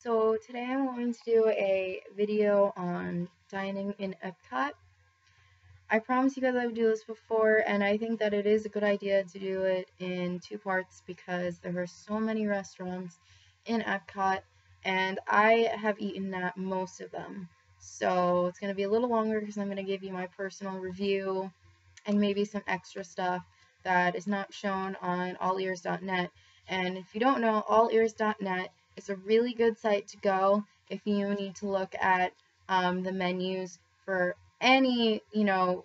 So today I'm going to do a video on dining in Epcot. I promised you guys I would do this before, and I think that it is a good idea to do it in two parts because there are so many restaurants in Epcot, and I have eaten at most of them. So it's going to be a little longer because I'm going to give you my personal review and maybe some extra stuff that is not shown on allears.net. And if you don't know, allears.net is a really good site to go if you need to look at the menus for any,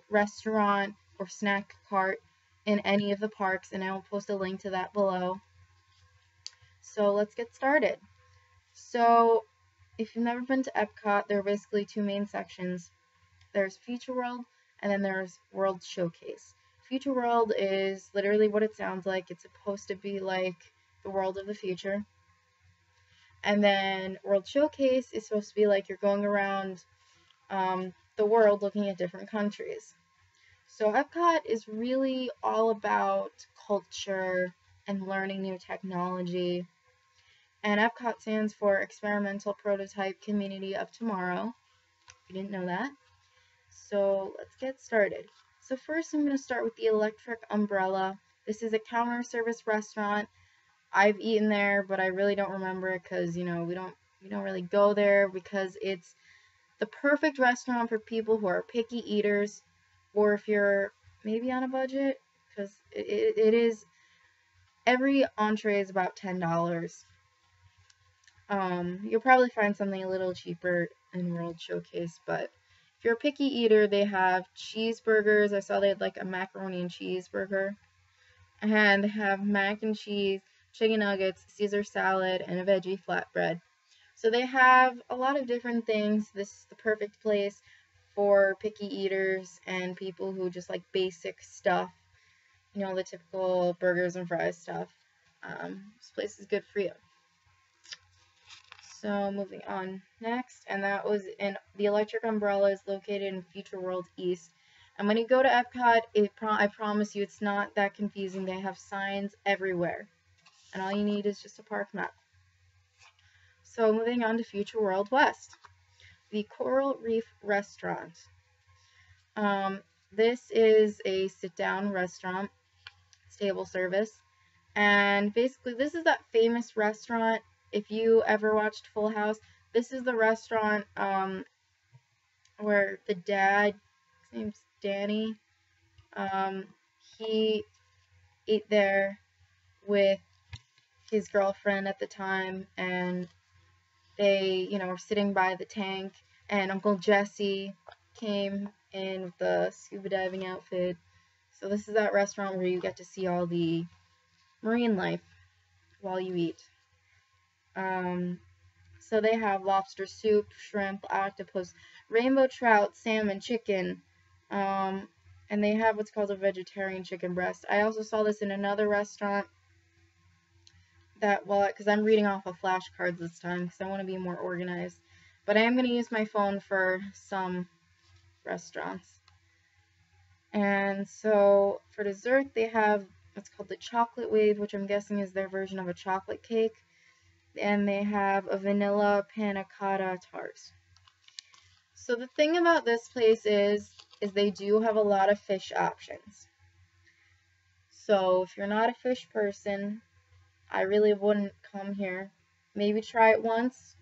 restaurant or snack cart in any of the parks, and I will post a link to that below. So let's get started. So if you've never been to Epcot, there are basically two main sections. There's Future World, and then there's World Showcase. Future World is literally what it sounds like. It's supposed to be like the world of the future. And then World Showcase is supposed to be like you're going around the world looking at different countries. So Epcot is really all about culture and learning new technology. And Epcot stands for Experimental Prototype Community of Tomorrow. If you didn't know that. So let's get started. So first I'm going to start with the Electric Umbrella. This is a counter service restaurant. I've eaten there, but I really don't remember it because, we don't really go there because it's the perfect restaurant for people who are picky eaters, or if you're maybe on a budget, because it is, every entree is about $10. You'll probably find something a little cheaper in World Showcase, but if you're a picky eater, they have cheeseburgers. I saw they had like a macaroni and cheeseburger, and they have mac and cheese, chicken nuggets, Caesar salad, and a veggie flatbread. So they have a lot of different things. This is the perfect place for picky eaters and people who just like basic stuff, the typical burgers and fries stuff. This place is good for you. So moving on next, and that was in the Electric Umbrella is located in Future World East. And when you go to Epcot, I promise you it's not that confusing. They have signs everywhere. And all you need is just a park map. So moving on to Future World West, the Coral Reef Restaurant. This is a sit-down restaurant. It's table service. And basically this is that famous restaurant. If you ever watched Full House, this is the restaurant where the dad, his name's Danny, he ate there with his girlfriend at the time, and they, were sitting by the tank, and Uncle Jesse came in with the scuba diving outfit. So this is that restaurant where you get to see all the marine life while you eat. So they have lobster soup, shrimp, octopus, rainbow trout, salmon, chicken, and they have what's called a vegetarian chicken breast. I also saw this in another restaurant because I'm reading off of flashcards this time because I want to be more organized. But I am going to use my phone for some restaurants. And so for dessert, they have what's called the chocolate wave, which I'm guessing is their version of a chocolate cake. And they have a vanilla panna cotta tart. So the thing about this place is they do have a lot of fish options. So if you're not a fish person, I really wouldn't come here. Maybe try it once.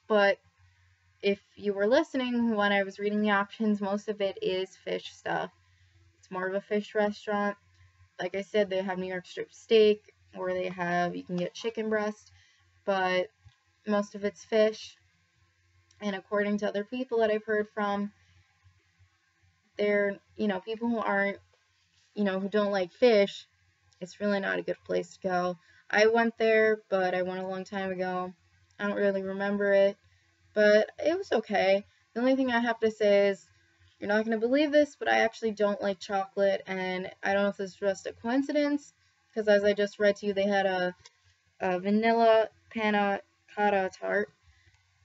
But if you were listening when I was reading the options, most of it is fish stuff. It's more of a fish restaurant. Like I said, they have New York strip steak, or you can get chicken breast, but most of it's fish. And according to other people that I've heard from, they're, people who aren't, who don't like fish, it's really not a good place to go. I went there, but I went a long time ago. I don't really remember it, but it was okay. The only thing I have to say is, you're not going to believe this, but I actually don't like chocolate, and I don't know if this is just a coincidence, because as I just read to you, they had a vanilla panna cotta tart.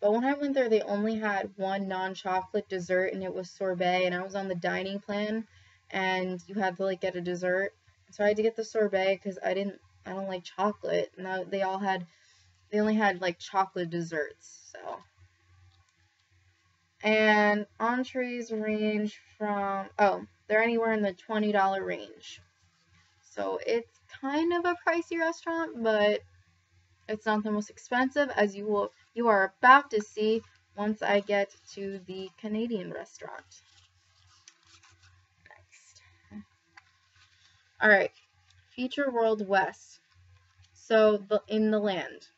But when I went there, they only had one non-chocolate dessert, and it was sorbet, and I was on the dining plan, and you had to get a dessert. So I had to get the sorbet because I don't like chocolate. And they they only had like chocolate desserts. So, and entrees range from, oh, they're anywhere in the $20 range. So it's kind of a pricey restaurant, but it's not the most expensive, as you are about to see once I get to the Canadian restaurant. Next. Alright, Future World West. So, in the land.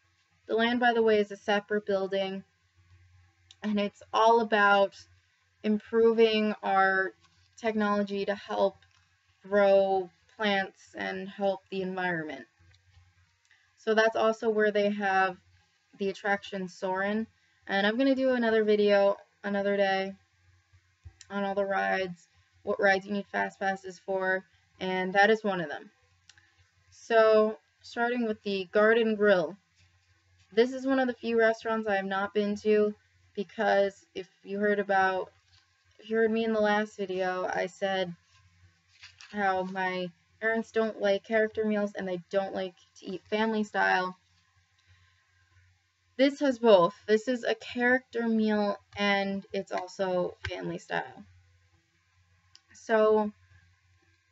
The land, by the way, is a separate building, and it's all about improving our technology to help grow plants and help the environment. So that's also where they have the attraction Soarin', and I'm going to do another video another day on all the rides, what rides you need fast passes for, and that is one of them. So, starting with the Garden Grill. This is one of the few restaurants I have not been to, because if you heard me in the last video, I said how my parents don't like character meals and they don't like to eat family style. This has both. This is a character meal and it's also family style. So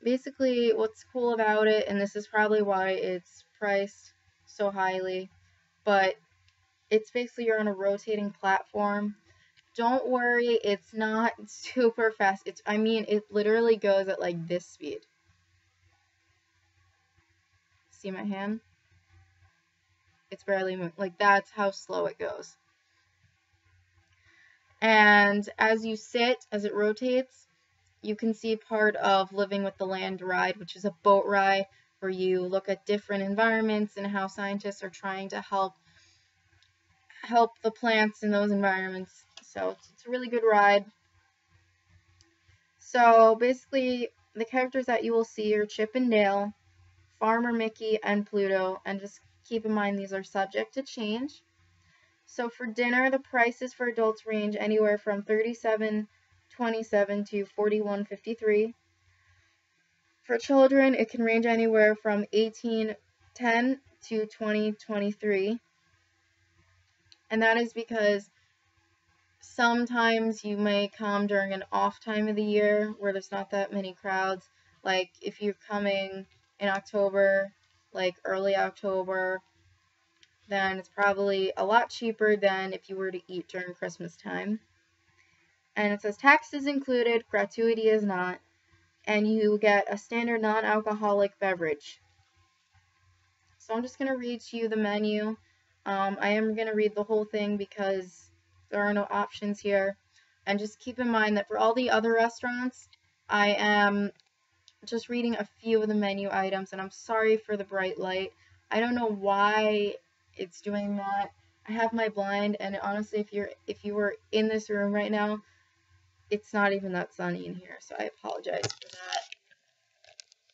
basically what's cool about it, and this is probably why it's priced so highly, but it's basically you're on a rotating platform. Don't worry, it's not super fast. It literally goes at like this speed. See my hand? It's barely moving. Like, that's how slow it goes. And as you sit, as it rotates, you can see part of Living with the Land ride, which is a boat ride where you look at different environments and how scientists are trying to help the plants in those environments. So it's a really good ride. So basically, the characters that you will see are Chip and Dale, Farmer Mickey, and Pluto, and just keep in mind these are subject to change. So for dinner, the prices for adults range anywhere from $37.27 to $41.53. For children, it can range anywhere from $18.10 to $20.23. And that is because sometimes you may come during an off time of the year where there's not that many crowds. Like if you're coming in October, like early October, then it's probably a lot cheaper than if you were to eat during Christmas time. And it says taxes included, gratuity is not, and you get a standard non-alcoholic beverage. So I'm just going to read to you the menu. I am going to read the whole thing because there are no options here. And just keep in mind that for all the other restaurants, I am just reading a few of the menu items, and I'm sorry for the bright light. I don't know why it's doing that. I have my blind, and honestly, if you were in this room right now, it's not even that sunny in here, so I apologize for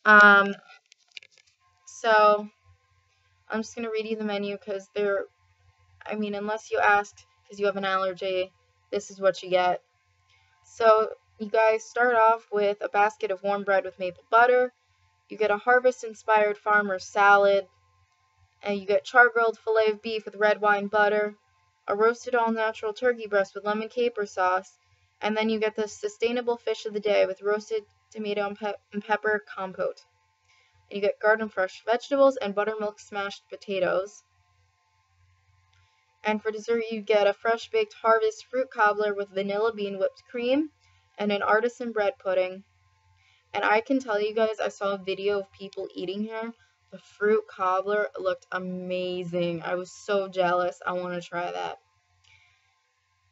that. So I'm just gonna read you the menu because unless you asked because you have an allergy, this is what you get. So you guys start off with a basket of warm bread with maple butter. You get a harvest-inspired farmer's salad. And you get char-grilled filet of beef with red wine butter, a roasted all-natural turkey breast with lemon caper sauce, and then you get the sustainable fish of the day with roasted tomato and pepper compote. And you get garden fresh vegetables and buttermilk smashed potatoes. And for dessert, you get a fresh baked harvest fruit cobbler with vanilla bean whipped cream and an artisan bread pudding. And I can tell you guys, I saw a video of people eating here. The fruit cobbler looked amazing. I was so jealous. I want to try that.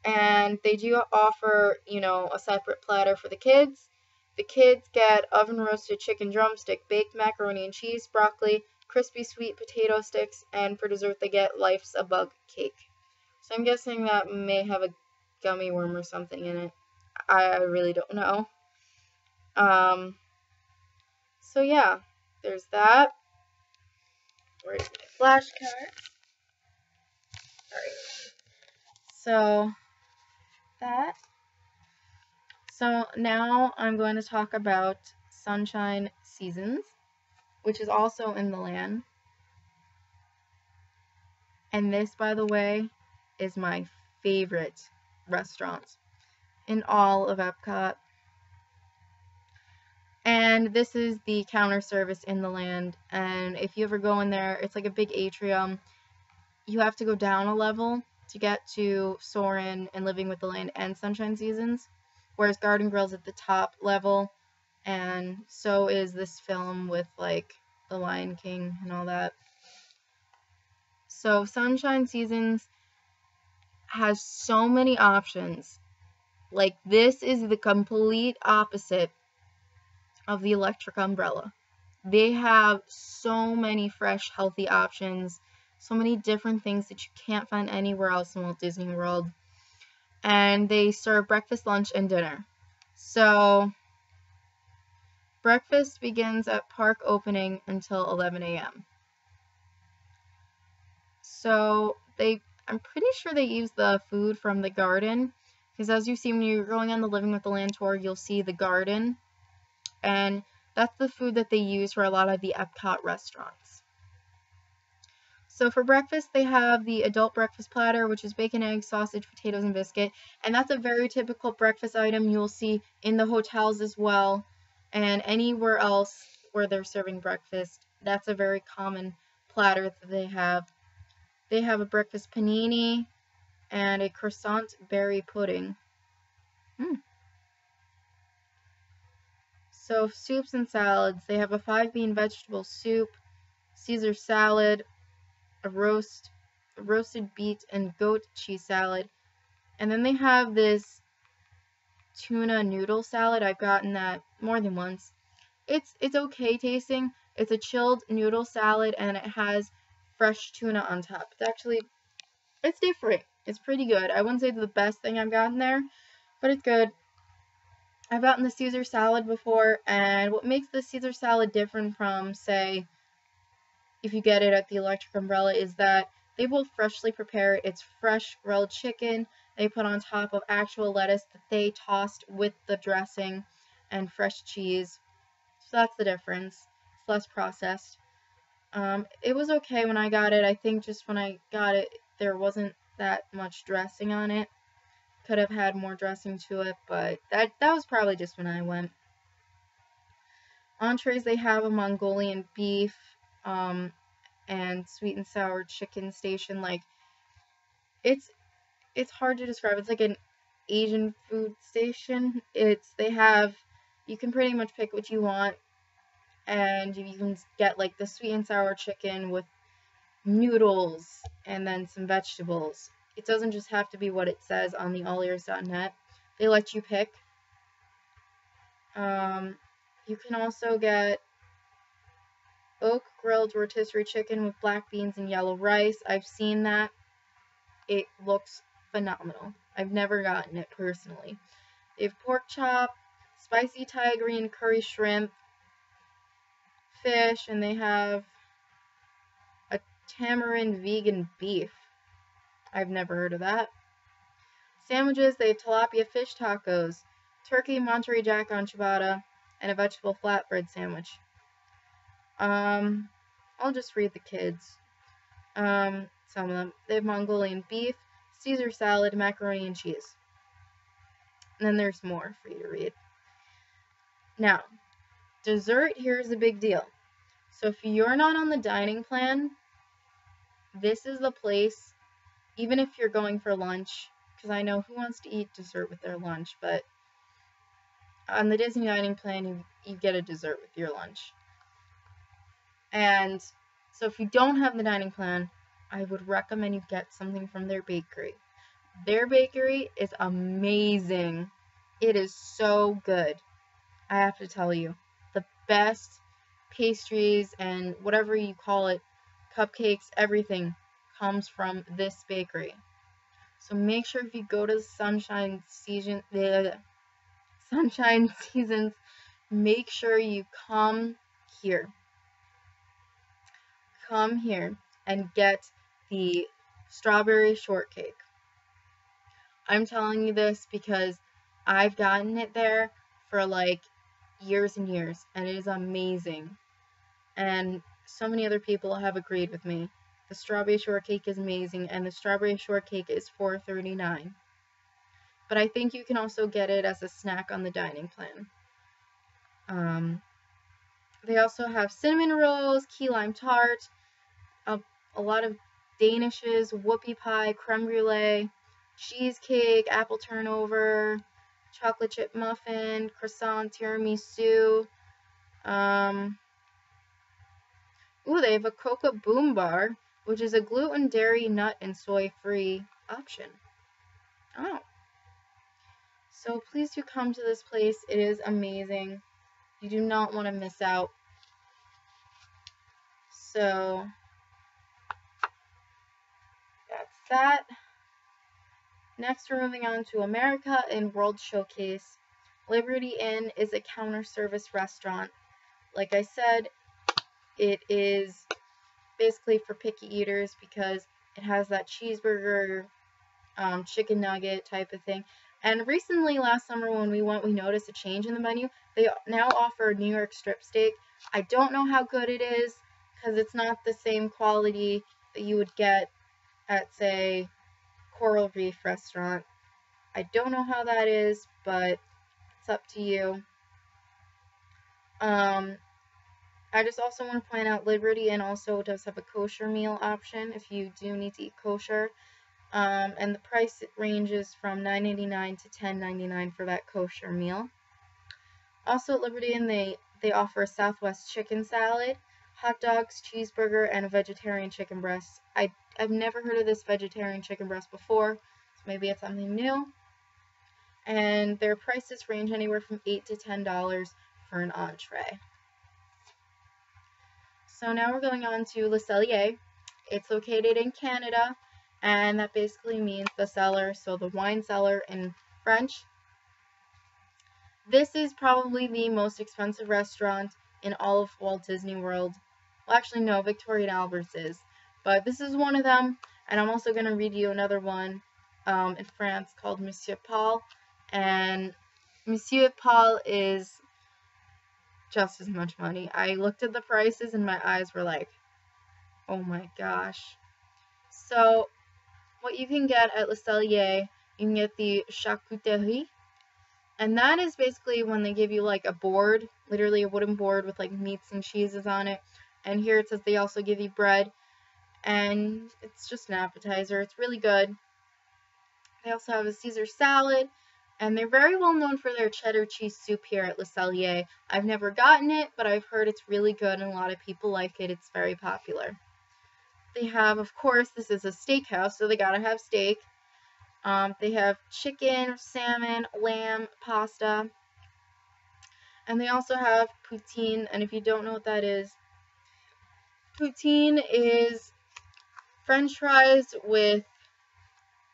And they do offer, a separate platter for the kids. The kids get oven roasted chicken drumstick, baked macaroni and cheese, broccoli, crispy sweet potato sticks, and for dessert they get Life's a Bug cake. So I'm guessing that may have a gummy worm or something in it. I really don't know. So yeah, there's that. Where's my flashcard? Alright. So now I'm going to talk about Sunshine Seasons, which is also in the land. And this, by the way, is my favorite restaurant in all of Epcot. And this is the counter service in the land. And if you ever go in there, it's like a big atrium. You have to go down a level to get to Soarin' and Living with the Land and Sunshine Seasons, whereas Garden Grill's at the top level, and so is this film with like the Lion King and all that. So Sunshine Seasons has so many options. Like, this is the complete opposite of the Electric Umbrella. They have so many fresh, healthy options, so many different things that you can't find anywhere else in Walt Disney World. And they serve breakfast, lunch, and dinner. So, breakfast begins at park opening until 11 a.m. So, I'm pretty sure they use the food from the garden, because as you see when you're going on the Living with the Land tour, you'll see the garden, and that's the food that they use for a lot of the Epcot restaurants. So for breakfast, they have the adult breakfast platter, which is bacon, eggs, sausage, potatoes, and biscuit. And that's a very typical breakfast item you'll see in the hotels as well, and anywhere else where they're serving breakfast. That's a very common platter that they have. They have a breakfast panini and a croissant berry pudding. So soups and salads. They have a 5-bean vegetable soup, Caesar salad, a roasted beet and goat cheese salad, and then they have this tuna noodle salad. I've gotten that more than once. It's okay tasting. It's a chilled noodle salad, and it has fresh tuna on top. It's different. It's pretty good. I wouldn't say it's the best thing I've gotten there, but it's good. I've gotten the Caesar salad before, and what makes the Caesar salad different from, say, if you get it at the Electric Umbrella, is that they will freshly prepare it. It's fresh grilled chicken they put on top of actual lettuce that they tossed with the dressing and fresh cheese. So that's the difference. It's less processed. It was okay when I got it. I think just when I got it, there wasn't that much dressing on it. Could have had more dressing to it, but that was probably just when I went. Entrees, they have a Mongolian beef, and sweet and sour chicken station. Like, it's hard to describe. It's like an Asian food station. You can pretty much pick what you want, and you can get like the sweet and sour chicken with noodles and then some vegetables. It doesn't just have to be what it says on the allears.net. They let you pick. You can also get oak grilled rotisserie chicken with black beans and yellow rice. I've seen that. It looks phenomenal. I've never gotten it personally. They have pork chop, spicy Thai green curry shrimp, fish, and they have a tamarind vegan beef. I've never heard of that. Sandwiches, they have tilapia fish tacos, turkey Monterey Jack on ciabatta, and a vegetable flatbread sandwich. I'll just read the kids. Some of them. They have Mongolian beef, Caesar salad, macaroni and cheese. And then there's more for you to read. Now, dessert, here's the big deal. So if you're not on the dining plan, this is the place, even if you're going for lunch, because I know who wants to eat dessert with their lunch, but on the Disney dining plan, you get a dessert with your lunch. And so if you don't have the dining plan, I would recommend you get something from their bakery. Their bakery is amazing. It is so good. I have to tell you, the best pastries and whatever you call it, cupcakes, everything comes from this bakery. So make sure if you go to the Sunshine Seasons, make sure you come here. Come here and get the strawberry shortcake. I'm telling you this because I've gotten it there for like years and years, and it is amazing. And so many other people have agreed with me The strawberry shortcake is amazing, and the strawberry shortcake is $4.39. But I think you can also get it as a snack on the dining plan. They also have cinnamon rolls, key lime tart, a lot of danishes, whoopie pie, creme brulee, cheesecake, apple turnover, chocolate chip muffin, croissant, tiramisu. They have a Coca Boom Bar, which is a gluten, dairy, nut, and soy-free option. Oh. So please do come to this place. It is amazing. You do not want to miss out. So that's that. Next, we're moving on to America and World Showcase. Liberty Inn is a counter service restaurant. Like I said, it is basically for picky eaters because it has that cheeseburger, chicken nugget type of thing. And recently, last summer when we went, we noticed a change in the menu. They now offer New York strip steak. I don't know how good it is because it's not the same quality that you would get at, say, Coral Reef restaurant. I don't know how that is, but it's up to you. I just also want to point out Liberty Inn also does have a kosher meal option if you do need to eat kosher. And the price ranges from $9.99 to $10.99 for that kosher meal. Also at Liberty Inn, they offer a Southwest chicken salad, hot dogs, cheeseburger, and a vegetarian chicken breast. I've never heard of this vegetarian chicken breast before, so maybe it's something new. And their prices range anywhere from $8 to $10 for an entree. So now we're going on to Le Cellier. It's located in Canada, and that basically means the cellar, so the wine cellar in French. This is probably the most expensive restaurant in all of Walt Disney World. Well, actually, no, Victoria and Albert's is. But this is one of them, and I'm also going to read you another one in France called Monsieur Paul. And Monsieur Paul is just as much money. I looked at the prices and my eyes were like, oh my gosh. So, what you can get at Le Cellier, you can get the charcuterie. And that is basically when they give you like a board, literally a wooden board with like meats and cheeses on it. And here it says they also give you bread. And it's just an appetizer. It's really good. They also have a Caesar salad. And they're very well known for their cheddar cheese soup here at Le Cellier. I've never gotten it, but I've heard it's really good and a lot of people like it. It's very popular. They have, of course, this is a steakhouse, so they gotta have steak. They have chicken, salmon, lamb, pasta. And they also have poutine, and if you don't know what that is, poutine is French fries with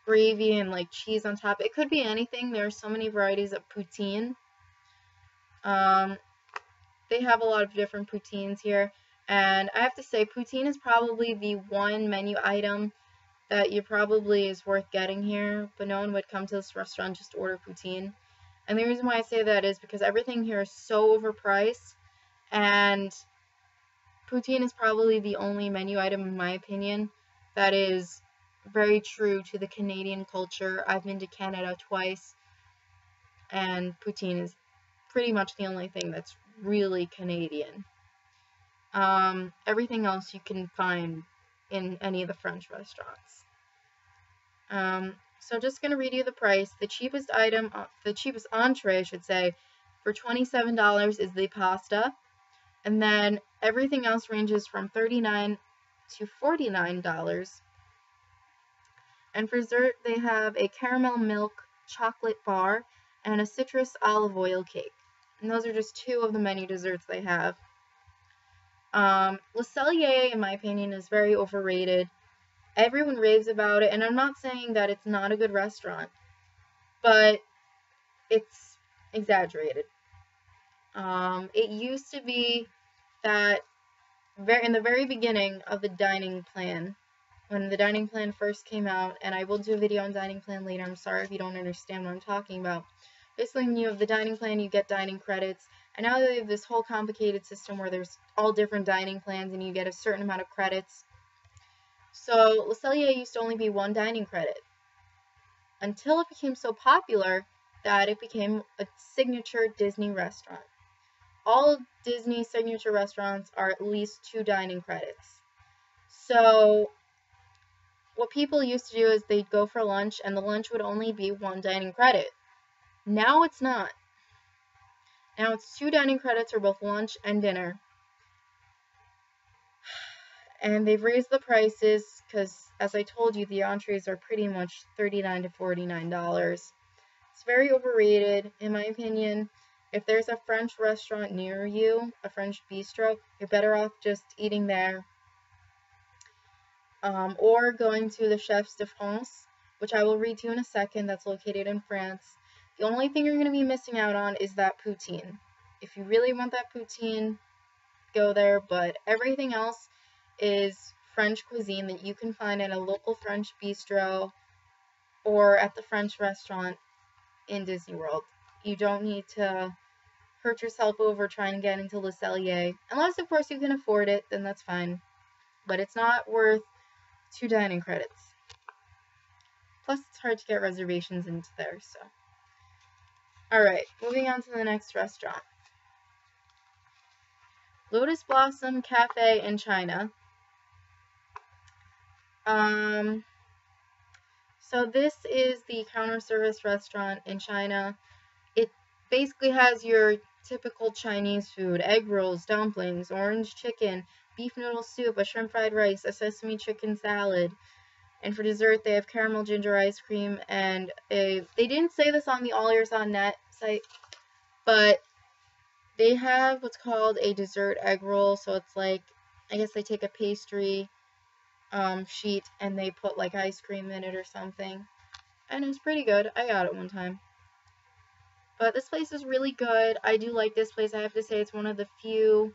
gravy and like cheese on top. It could be anything. There are so many varieties of poutine. They have a lot of different poutines here, and I have to say poutine is probably the one menu item that you probably is worth getting here, but no one would come to this restaurant just to order poutine. And the reason why I say that is because everything here is so overpriced, and poutine is probably the only menu item, in my opinion, that is very true to the Canadian culture. I've been to Canada twice, and poutine is pretty much the only thing that's really Canadian. Everything else you can find in any of the French restaurants. So just going to read you the price. The cheapest item, the cheapest entree, I should say, for $27 is the pasta. And then everything else ranges from $39 to $49. And for dessert, they have a caramel milk chocolate bar and a citrus olive oil cake. And those are just two of the many desserts they have. Le Cellier, in my opinion, is very overrated. Everyone raves about it, and I'm not saying that it's not a good restaurant, but it's exaggerated. It used to be that in the very beginning of the dining plan, when the dining plan first came out, and I will do a video on dining plan later, I'm sorry if you don't understand what I'm talking about. Basically, when you have the dining plan, you get dining credits, and now they have this whole complicated system where there's all different dining plans, and you get a certain amount of credits. So Le Cellier used to only be one dining credit until it became so popular that it became a signature Disney restaurant. All Disney signature restaurants are at least 2 dining credits. So what people used to do is they'd go for lunch and the lunch would only be 1 dining credit. Now it's not. Now it's 2 dining credits for both lunch and dinner. And they've raised the prices because, as I told you, the entrees are pretty much $39 to $49. It's very overrated, in my opinion. If there's a French restaurant near you, a French bistro, you're better off just eating there. Or going to the Chefs de France, which I will read to you in a second, that's located in France. The only thing you're going to be missing out on is that poutine. If you really want that poutine, go there, but everything else is French cuisine that you can find at a local French bistro or at the French restaurant in Disney World. You don't need to hurt yourself over trying to get into Le Cellier. Unless, of course, you can afford it, then that's fine. But it's not worth 2 dining credits. Plus, it's hard to get reservations into there, so. Alright, moving on to the next restaurant. Lotus Blossom Cafe in China. So this is the counter service restaurant in China. It basically has your typical Chinese food: egg rolls, dumplings, orange chicken, beef noodle soup, a shrimp fried rice, a sesame chicken salad. And for dessert, they have caramel ginger ice cream, and they didn't say this on the All Ears on Net site, but they have what's called a dessert egg roll. So it's like, I guess they take a pastry sheet and they put like ice cream in it or something, and it's pretty good. I got it one time. But this place is really good. I do like this place. I have to say it's one of the few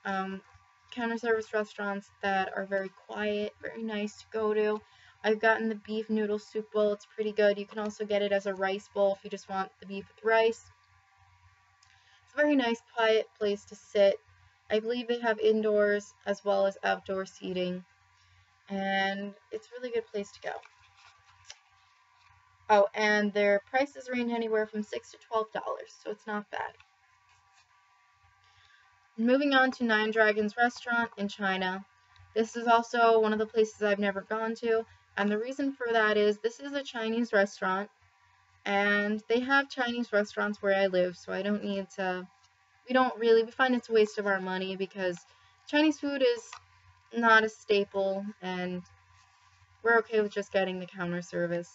counter service restaurants that are very quiet, very nice to go to. I've gotten the beef noodle soup bowl. It's pretty good. You can also get it as a rice bowl if you just want the beef with rice. It's a very nice, quiet place to sit. I believe they have indoors as well as outdoor seating, and it's a really good place to go. Oh, and their prices range anywhere from $6 to $12, so it's not bad. Moving on to Nine Dragons Restaurant in China. This is also one of the places I've never gone to, and the reason for that is this is a Chinese restaurant, and they have Chinese restaurants where I live, so I don't need to, we find it's a waste of our money because Chinese food is not a staple, and we're okay with just getting the counter service.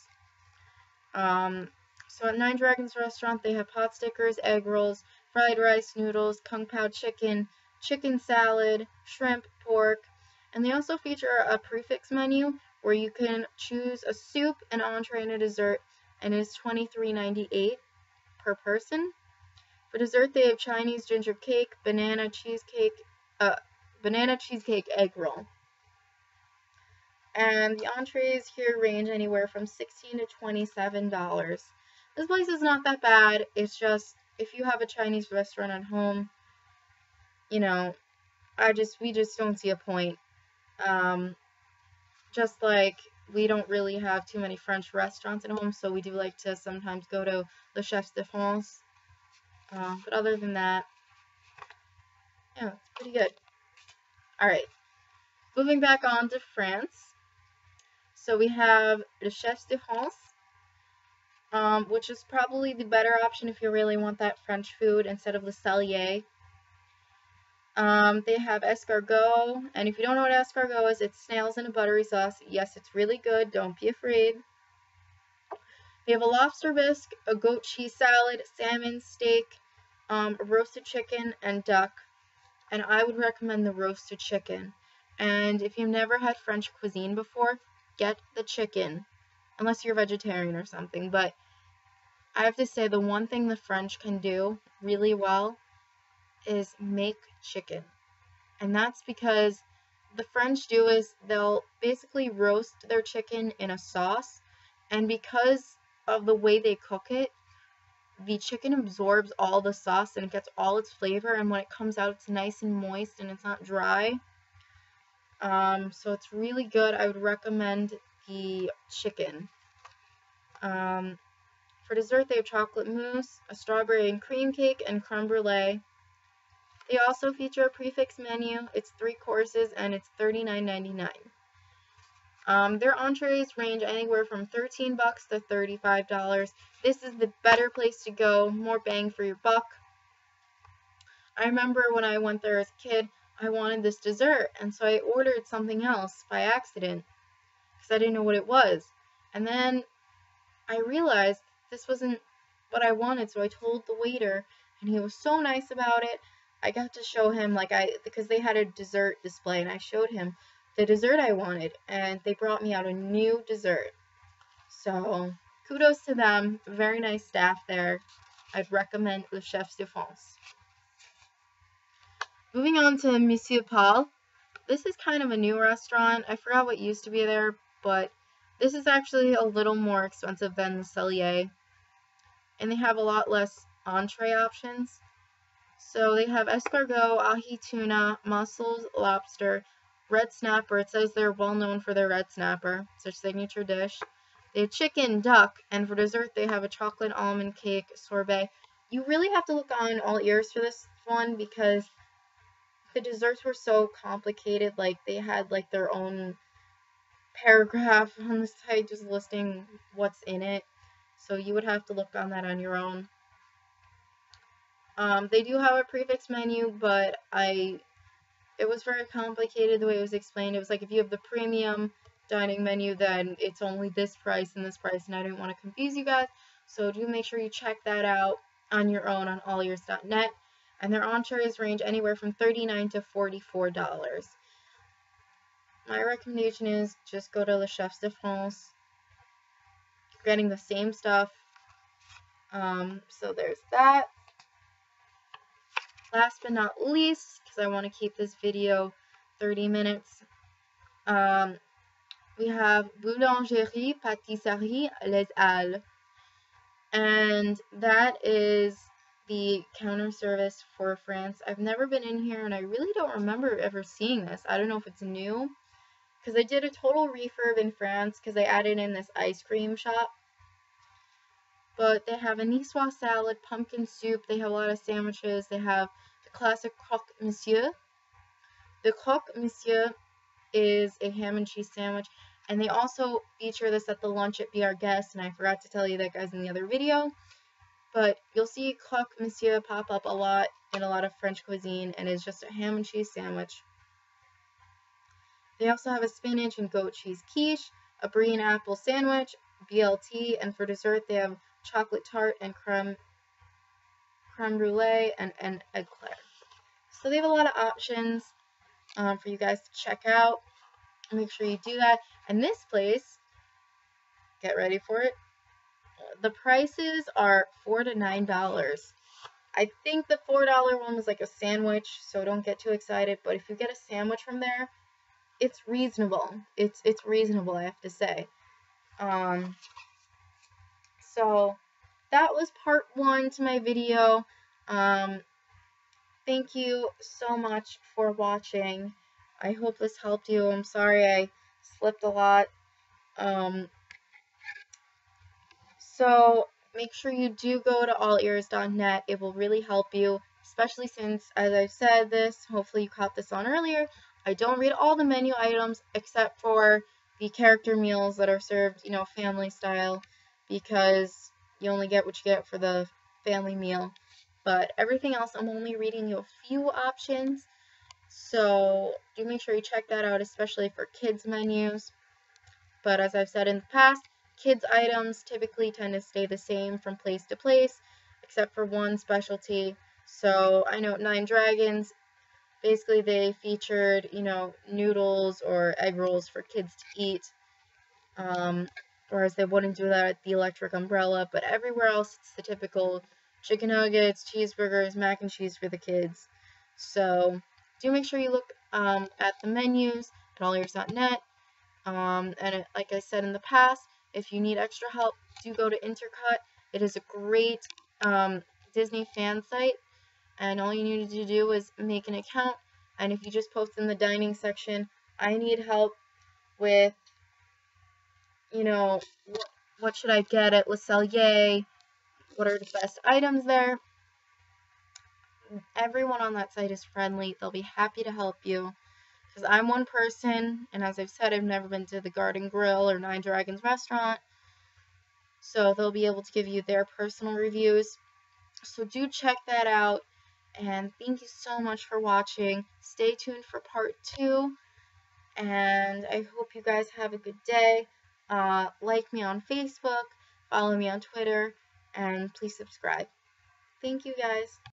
So at Nine Dragons Restaurant, they have pot stickers, egg rolls, fried rice, noodles, kung pao chicken, chicken salad, shrimp, pork, and they also feature a prefix menu where you can choose a soup, an entree, and a dessert, and it is $23.98 per person. For dessert, they have Chinese ginger cake, banana cheesecake egg roll. And the entrees here range anywhere from $16 to $27. This place is not that bad. It's just, if you have a Chinese restaurant at home, you know, we just don't see a point. Just like we don't really have too many French restaurants at home, so we do like to sometimes go to the Chefs de France. But other than that, yeah, it's pretty good. Alright, moving back on to France. So we have the Chefs de France, which is probably the better option if you really want that French food instead of the cellier. They have escargot, and if you don't know what escargot is, it's snails in a buttery sauce. Yes, it's really good. Don't be afraid. They have a lobster bisque, a goat cheese salad, salmon, steak, roasted chicken, and duck. And I would recommend the roasted chicken. And if you've never had French cuisine before, get the chicken, unless you're vegetarian or something. But I have to say, the one thing the French can do really well is make chicken. And that's because the French do is they'll basically roast their chicken in a sauce, and because of the way they cook it, the chicken absorbs all the sauce and it gets all its flavor, and when it comes out, it's nice and moist and it's not dry. So it's really good. I would recommend the chicken. For dessert, they have chocolate mousse, a strawberry and cream cake, and creme brulee. They also feature a prefix menu. It's 3 courses and it's $39.99. Their entrees range anywhere from $13 to $35. This is the better place to go, more bang for your buck. I remember when I went there as a kid, I wanted this dessert, and so I ordered something else by accident because I didn't know what it was. And then I realized this wasn't what I wanted, so I told the waiter, and he was so nice about it. I got to show him, because they had a dessert display, and I showed him the dessert I wanted, and they brought me out a new dessert. So, kudos to them. Very nice staff there. I'd recommend Le Chefs de France. Moving on to Monsieur Paul. This is kind of a new restaurant. I forgot what used to be there, but this is actually a little more expensive than the Cellier. And they have a lot less entree options. So they have escargot, ahi tuna, mussels, lobster, red snapper. It says they're well known for their red snapper. It's their signature dish. They have chicken, duck, and for dessert they have a chocolate almond cake sorbet. You really have to look on all ears for this one because the desserts were so complicated. Like, they had like their own paragraph on the site just listing what's in it. So you would have to look on that on your own. They do have a prefix menu, but it was very complicated the way it was explained. It was like if you have the premium dining menu, then it's only this price, and I didn't want to confuse you guys. So do make sure you check that out on your own on allears.net. And their entrees range anywhere from $39 to $44. My recommendation is just go to Le Chefs de France. You're getting the same stuff. So there's that. Last but not least, because I want to keep this video 30 minutes, we have Boulangerie Pâtisserie Les Halles. And that is the counter service for France. I've never been in here, and I really don't remember ever seeing this. I don't know if it's new, because I did a total refurb in France because I added in this ice cream shop. But they have a niçoise salad, pumpkin soup, they have a lot of sandwiches, they have the classic croque monsieur. The croque monsieur is a ham and cheese sandwich, and they also feature this at the lunch at Be Our Guest, and I forgot to tell you that, guys, in the other video. But you'll see croque monsieur pop up a lot in a lot of French cuisine, and it's just a ham and cheese sandwich. They also have a spinach and goat cheese quiche, a brie and apple sandwich, BLT, and for dessert they have chocolate tart and creme brulee and an eclair. So they have a lot of options for you guys to check out. Make sure you do that. And this place, get ready for it, the prices are $4 to $9. I think the $4 one was like a sandwich, so don't get too excited. But if you get a sandwich from there, it's reasonable. It's reasonable, I have to say. So that was part 1 to my video. Thank you so much for watching. I hope this helped you. I'm sorry I slipped a lot. So make sure you do go to allears.net. It will really help you, especially since, as I've said this, hopefully you caught this on earlier, I don't read all the menu items except for the character meals that are served, family style, because you only get what you get for the family meal. But everything else, I'm only reading you a few options. So do make sure you check that out, especially for kids menus. But as I've said in the past, kids items typically tend to stay the same from place to place, except for one specialty. So I know Nine Dragons, basically they featured, noodles or egg rolls for kids to eat. Whereas they wouldn't do that at the Electric Umbrella, but everywhere else it's the typical chicken nuggets, cheeseburgers, mac and cheese for the kids. So do make sure you look at the menus at allears.net. And like I said in the past, if you need extra help, do go to Intercut. It is a great Disney fan site, and all you need to do is make an account, and if you just post in the dining section, I need help with, you know, what should I get at Le Cellier? What are the best items there? Everyone on that site is friendly. They'll be happy to help you. Because I'm one person, and as I've said, I've never been to the Garden Grill or Nine Dragons restaurant. So they'll be able to give you their personal reviews. So do check that out. And thank you so much for watching. Stay tuned for part 2. And I hope you guys have a good day. Like me on Facebook, follow me on Twitter, and please subscribe. Thank you guys.